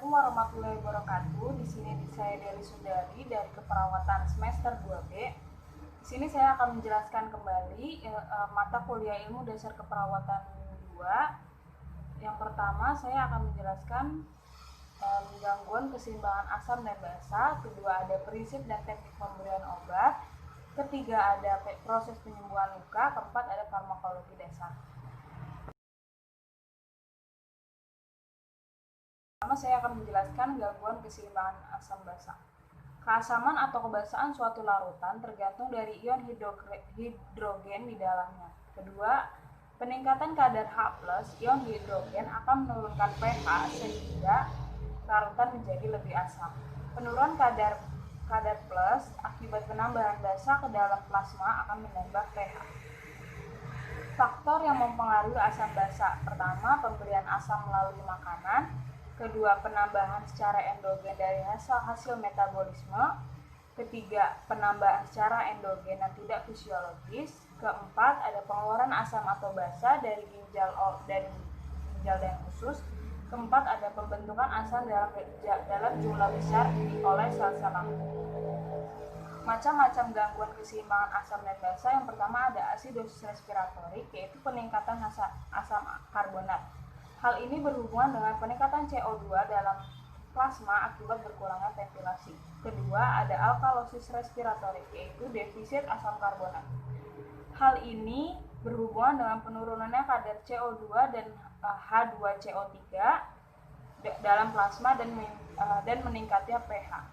Assalamualaikum warahmatullahi wabarakatuh. Di sini saya Deli Sundari dari Keperawatan semester 2B. Di sini saya akan menjelaskan kembali mata kuliah Ilmu Dasar Keperawatan 2. Yang pertama saya akan menjelaskan gangguan keseimbangan asam dan basa. Kedua ada prinsip dan teknik pemberian obat. Ketiga ada proses penyembuhan luka. Keempat ada farmakologi dasar. Pertama saya akan menjelaskan gangguan keseimbangan asam basa. Keasaman atau kebasaan suatu larutan tergantung dari ion hidrogen di dalamnya. Kedua, peningkatan kadar H+, ion hidrogen akan menurunkan pH sehingga larutan menjadi lebih asam. Penurunan kadar plus akibat penambahan basa ke dalam plasma akan menambah pH. Faktor yang mempengaruhi asam basa. Pertama, pemberian asam melalui makanan. Kedua, penambahan secara endogen dari hasil metabolisme. Ketiga, penambahan secara endogen dan tidak fisiologis. Keempat, ada pengeluaran asam atau basa dari ginjal dan usus. Keempat, ada pembentukan asam dalam jumlah besar oleh sel-sel lambung. Macam-macam gangguan keseimbangan asam dan basa. Yang pertama ada asidosis respiratorik, yaitu peningkatan asam karbonat. Hal ini berhubungan dengan peningkatan CO2 dalam plasma akibat berkurangnya ventilasi. Kedua, ada alkalosis respiratorik, yaitu defisit asam karbonat. Hal ini berhubungan dengan penurunannya kadar CO2 dan H2CO3 dalam plasma dan meningkatnya pH.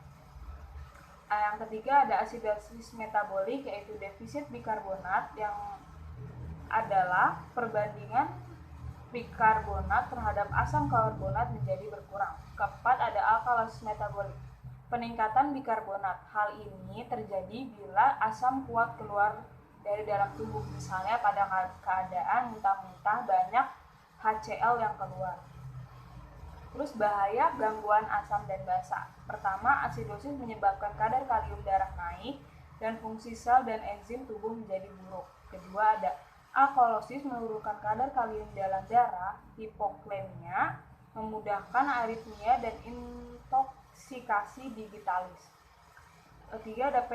Yang ketiga ada asidosis metabolik, yaitu defisit bikarbonat, yang adalah perbandingan bikarbonat terhadap asam karbonat menjadi berkurang. Keempat ada alkalosis metabolik, peningkatan bikarbonat. Hal ini terjadi bila asam kuat keluar dari dalam tubuh, misalnya pada keadaan muntah-muntah banyak HCl yang keluar. Terus bahaya gangguan asam dan basa. Pertama, asidosis menyebabkan kadar kalium darah naik dan fungsi sel dan enzim tubuh menjadi buruk. Kedua, ada alkalosis menurunkan kadar kalium dalam darah. Hipoklemia memudahkan aritmia dan intoksikasi digitalis. Ketiga, ada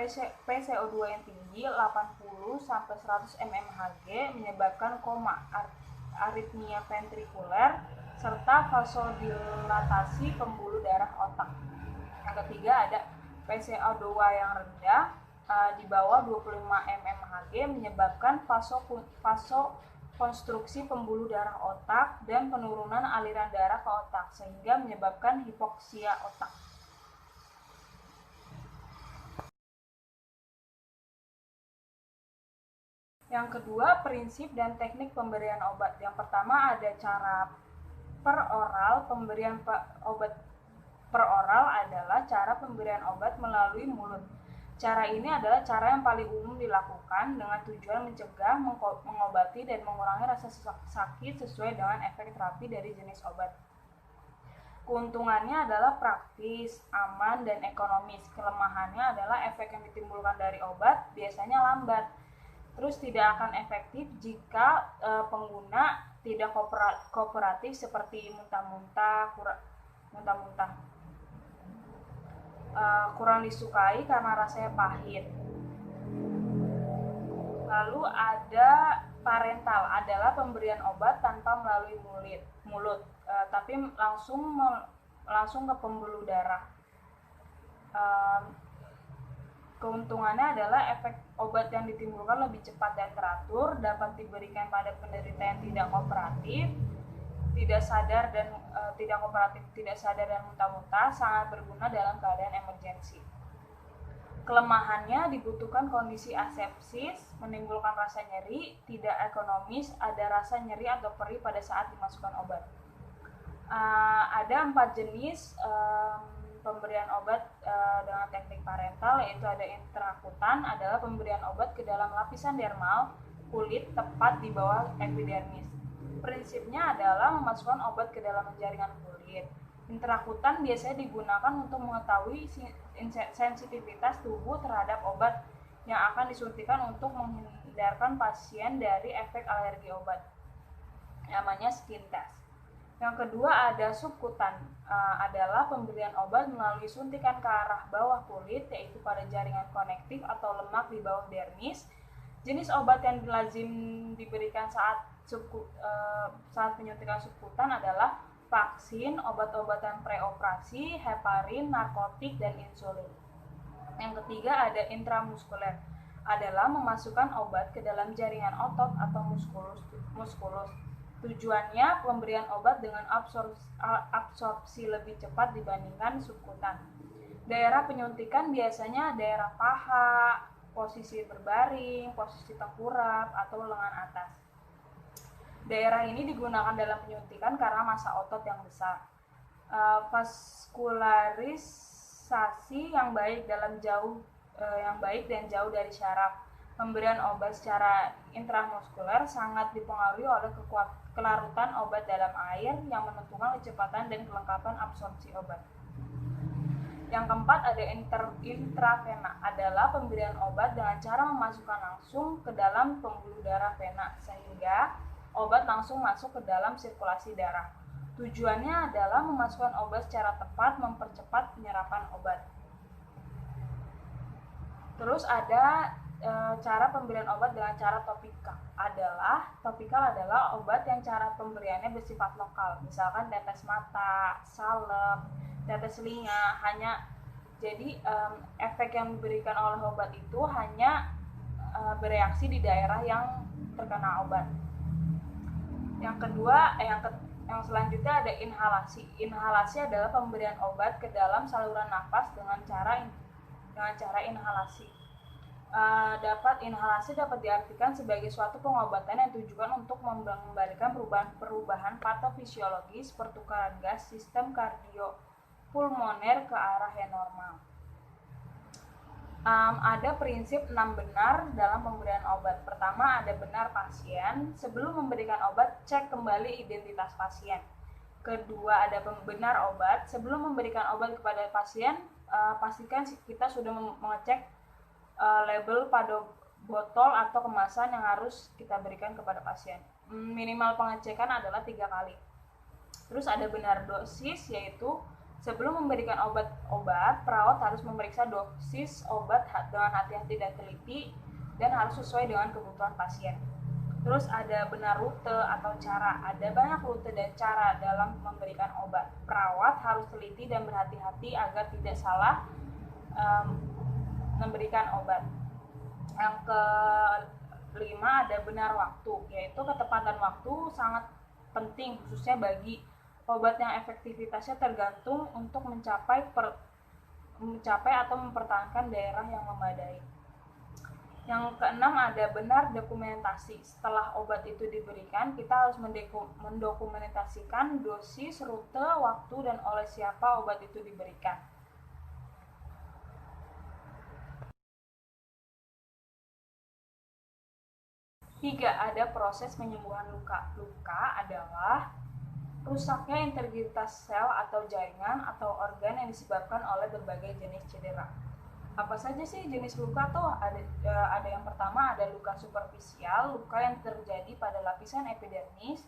PCO2 yang tinggi 80 sampai 100 mmHg menyebabkan koma, aritmia ventrikuler serta vasodilatasi pembuluh darah otak. Yang ketiga ada PCO2 yang rendah di bawah 25 mmHg menyebabkan vasokonstruksi pembuluh darah otak dan penurunan aliran darah ke otak sehingga menyebabkan hipoksia otak. Yang kedua, prinsip dan teknik pemberian obat. Yang pertama ada cara peroral. Pemberian obat peroral adalah cara pemberian obat melalui mulut. Cara ini adalah cara yang paling umum dilakukan dengan tujuan mencegah, mengobati, dan mengurangi rasa sakit sesuai dengan efek terapi dari jenis obat. Keuntungannya adalah praktis, aman, dan ekonomis. Kelemahannya adalah efek yang ditimbulkan dari obat biasanya lambat. Terus tidak akan efektif jika pengguna tidak kooperatif seperti muntah-muntah, kurang disukai karena rasanya pahit. Lalu ada parental, adalah pemberian obat tanpa melalui mulut, tapi langsung ke pembuluh darah. Keuntungannya adalah efek obat yang ditimbulkan lebih cepat dan teratur, dapat diberikan pada penderita yang tidak kooperatif, tidak sadar dan muntah-muntah, sangat berguna dalam keadaan emergensi. Kelemahannya dibutuhkan kondisi asepsis, menimbulkan rasa nyeri, tidak ekonomis, ada rasa nyeri atau perih pada saat dimasukkan obat. Ada 4 jenis pemberian obat dengan teknik parental, yaitu ada intrakutan, adalah pemberian obat ke dalam lapisan dermal kulit tepat di bawah epidermis. Prinsipnya adalah memasukkan obat ke dalam jaringan kulit. Intrakutan biasanya digunakan untuk mengetahui sensitivitas tubuh terhadap obat yang akan disuntikan untuk menghindarkan pasien dari efek alergi obat. Namanya skin test. Yang kedua ada subkutan. adalah pemberian obat melalui suntikan ke arah bawah kulit, yaitu pada jaringan konektif atau lemak di bawah dermis. Jenis obat yang lazim diberikan saat penyuntikan subkutan adalah vaksin, obat-obatan preoperasi, heparin, narkotik, dan insulin. Yang ketiga ada intramuskuler, adalah memasukkan obat ke dalam jaringan otot atau muskulus. Tujuannya pemberian obat dengan absorpsi lebih cepat dibandingkan subkutan. Daerah penyuntikan biasanya daerah paha, posisi berbaring, posisi tengkurap, atau lengan atas. Daerah ini digunakan dalam penyuntikan karena massa otot yang besar. Vaskularisasi yang baik dan jauh dari syaraf. Pemberian obat secara intramuskuler sangat dipengaruhi oleh kelarutan obat dalam air yang menentukan kecepatan dan kelengkapan absorpsi obat. Yang keempat ada intravena, adalah pemberian obat dengan cara memasukkan langsung ke dalam pembuluh darah vena sehingga obat langsung masuk ke dalam sirkulasi darah. Tujuannya adalah memasukkan obat secara tepat, mempercepat penyerapan obat. Terus ada cara pemberian obat dengan cara topikal. Topikal adalah obat yang cara pemberiannya bersifat lokal, misalkan tetes mata, salep, tetes telinga. Jadi efek yang diberikan oleh obat itu hanya bereaksi di daerah yang terkena obat. Yang kedua, yang selanjutnya ada inhalasi. Inhalasi adalah pemberian obat ke dalam saluran nafas dengan cara inhalasi. Inhalasi dapat diartikan sebagai suatu pengobatan yang tujuan untuk mengembalikan perubahan patofisiologis pertukaran gas sistem kardiopulmoner ke arah yang normal. Ada prinsip 6 benar dalam pemberian obat. Pertama, ada benar pasien. Sebelum memberikan obat, cek kembali identitas pasien. Kedua, ada benar obat. Sebelum memberikan obat kepada pasien, pastikan kita sudah mengecek label pada botol atau kemasan yang harus kita berikan kepada pasien. Minimal pengecekan adalah 3 kali. Terus ada benar dosis, yaitu sebelum memberikan obat, perawat harus memeriksa dosis obat dengan hati-hati dan teliti dan harus sesuai dengan kebutuhan pasien. Terus ada benar rute atau cara. Ada banyak rute dan cara dalam memberikan obat. Perawat harus teliti dan berhati-hati agar tidak salah memberikan obat. Yang kelima ada benar waktu, yaitu ketepatan waktu sangat penting khususnya bagi obat yang efektivitasnya tergantung untuk mencapai atau mempertahankan daerah yang memadai. Yang keenam ada benar dokumentasi. Setelah obat itu diberikan, kita harus mendokumentasikan dosis, rute, waktu, dan oleh siapa obat itu diberikan. 3. Ada proses penyembuhan luka. Luka adalah rusaknya integritas sel atau jaringan atau organ yang disebabkan oleh berbagai jenis cedera. Apa saja sih jenis luka tuh? Ada yang pertama ada luka superficial, luka yang terjadi pada lapisan epidermis,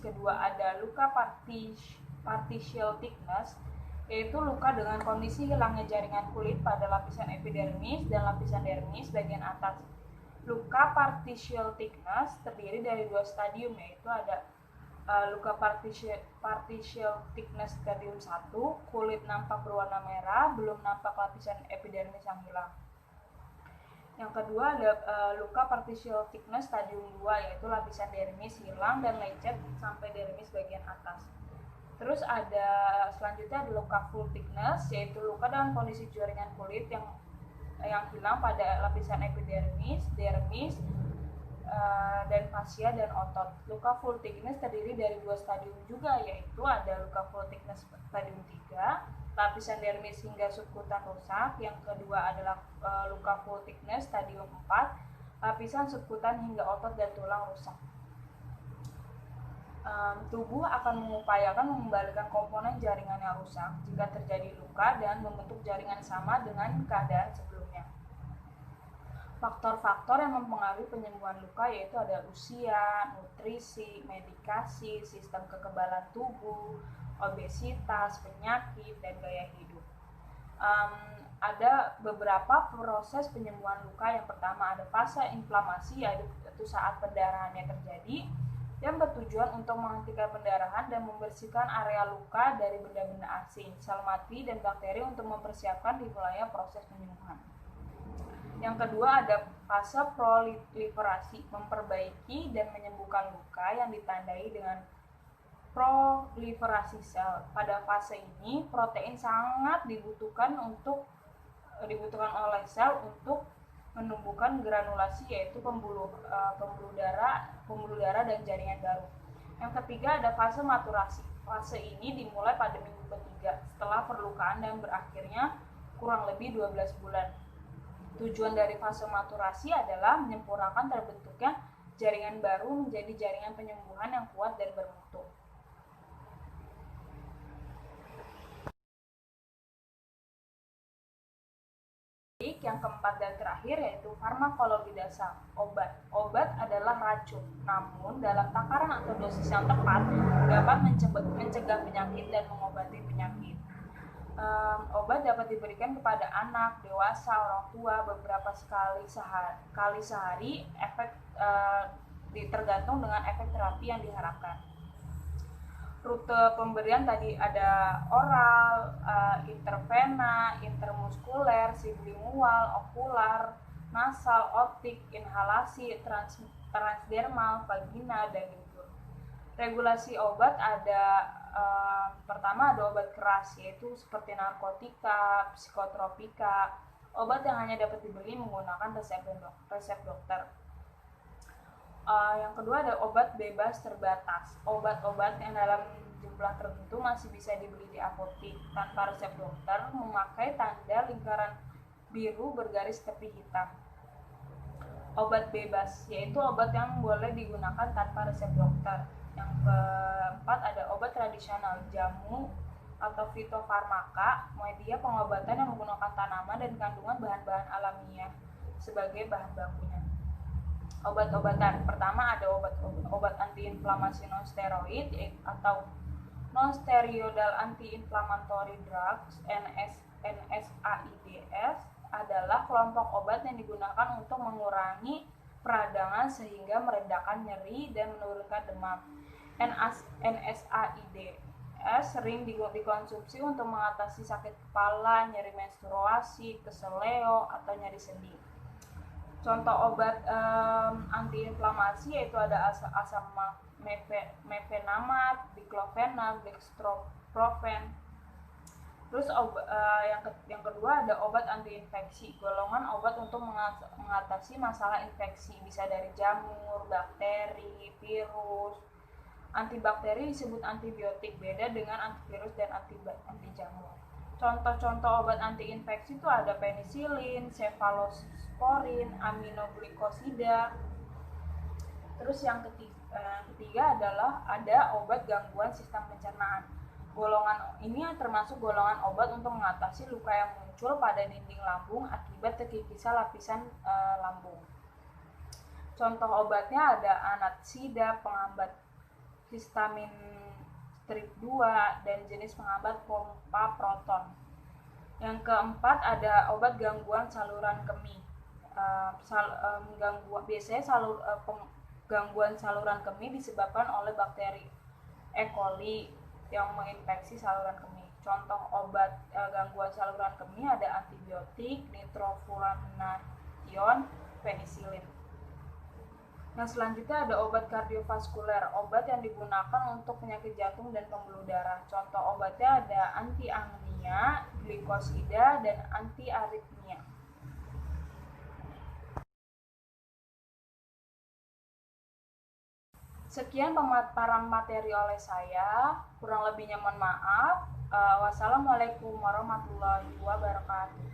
Kedua ada luka partial thickness, yaitu luka dengan kondisi hilangnya jaringan kulit pada lapisan epidermis dan lapisan dermis bagian atas. Luka partial thickness terdiri dari 2 stadium, yaitu ada luka partial thickness stadium 1, kulit nampak berwarna merah, belum nampak lapisan epidermis yang hilang. Yang kedua ada luka partial thickness stadium 2, yaitu lapisan dermis hilang dan lecet sampai dermis bagian atas. Terus selanjutnya ada luka full thickness, yaitu luka dengan kondisi jaringan kulit yang hilang pada lapisan epidermis, dermis, dan fascia dan otot. Luka full thickness terdiri dari 2 stadium juga, yaitu ada luka full thickness stadium 3, lapisan dermis hingga subkutan rusak. Yang kedua adalah luka full thickness stadium 4, lapisan subkutan hingga otot dan tulang rusak. Tubuh akan mengupayakan mengembalikan komponen jaringan yang rusak jika terjadi luka dan membentuk jaringan sama dengan keadaan sebelumnya. Faktor-faktor yang mempengaruhi penyembuhan luka yaitu ada usia, nutrisi, medikasi, sistem kekebalan tubuh, obesitas, penyakit, dan gaya hidup. Ada beberapa proses penyembuhan luka. Yang pertama ada fase inflamasi, yaitu saat pendarahannya terjadi, yang bertujuan untuk menghentikan pendarahan dan membersihkan area luka dari benda-benda asing, sel mati, dan bakteri untuk mempersiapkan dimulainya proses penyembuhan. Yang kedua ada fase proliferasi, memperbaiki dan menyembuhkan luka yang ditandai dengan proliferasi sel. Pada fase ini, protein sangat dibutuhkan oleh sel untuk menumbuhkan granulasi, yaitu pembuluh darah dan jaringan baru. Yang ketiga ada fase maturasi. Fase ini dimulai pada minggu ketiga setelah perlukaan dan berakhirnya kurang lebih 12 bulan. Tujuan dari fase maturasi adalah menyempurnakan terbentuknya jaringan baru menjadi jaringan penyembuhan yang kuat dan bermutu. Yang keempat dan terakhir yaitu farmakologi dasar, obat. Obat adalah racun, namun dalam takaran atau dosis yang tepat dapat mencegah penyakit dan mengobati penyakit. Obat dapat diberikan kepada anak, dewasa, orang tua beberapa kali sehari, tergantung dengan efek terapi yang diharapkan. Rute pemberian tadi ada oral, intravena, intermuskuler, sublingual, okular, nasal, optik, inhalasi, transdermal, vagina, dan infus. Regulasi obat ada pertama ada obat keras, yaitu seperti narkotika, psikotropika, obat yang hanya dapat dibeli menggunakan resep dokter. Yang kedua ada obat bebas terbatas, obat-obat yang dalam jumlah tertentu masih bisa dibeli di apotik tanpa resep dokter, memakai tanda lingkaran biru bergaris tepi hitam. Obat bebas, yaitu obat yang boleh digunakan tanpa resep dokter. Yang keempat ada obat tradisional, jamu atau fitofarmaka, media pengobatan yang menggunakan tanaman dan kandungan bahan-bahan alamiah sebagai bahan bakunya. Obat-obatan, pertama ada obat antiinflamasi non-steroid atau non-steroidal anti-inflammatory drugs, NSAIDs, adalah kelompok obat yang digunakan untuk mengurangi peradangan sehingga meredakan nyeri dan menurunkan demam. NSAIDs sering dikonsumsi untuk mengatasi sakit kepala, nyeri menstruasi, keseleo, atau nyeri sendi. Contoh obat antiinflamasi yaitu ada asam mefenamat, diclofenac, dextroprofen. Terus yang kedua ada obat antiinfeksi, golongan obat untuk mengatasi masalah infeksi, bisa dari jamur, bakteri, virus. Antibakteri disebut antibiotik, beda dengan antivirus dan anti jamur. Contoh-contoh obat antiinfeksi itu ada penisilin, cefalosporin, aminoglikosida. Terus yang ketiga adalah ada obat gangguan sistem pencernaan. Golongan ini termasuk golongan obat untuk mengatasi luka yang muncul pada dinding lambung akibat terkikisan lapisan lambung. Contoh obatnya ada anatsida, penghambat histamin strip 2, dan jenis penghambat pompa proton. Yang keempat ada obat gangguan saluran kemih. Biasanya gangguan saluran kemih disebabkan oleh bakteri E. coli yang menginfeksi saluran kemih. Contoh obat gangguan saluran kemih ada antibiotik, nitrofuranation, penisilin. Yang selanjutnya ada obat kardiovaskuler, obat yang digunakan untuk penyakit jantung dan pembuluh darah. Contoh obatnya ada antiangina, glikosida, dan antiaritmia. Sekian pemaparan materi oleh saya, kurang lebihnya mohon maaf. Wassalamualaikum warahmatullahi wabarakatuh.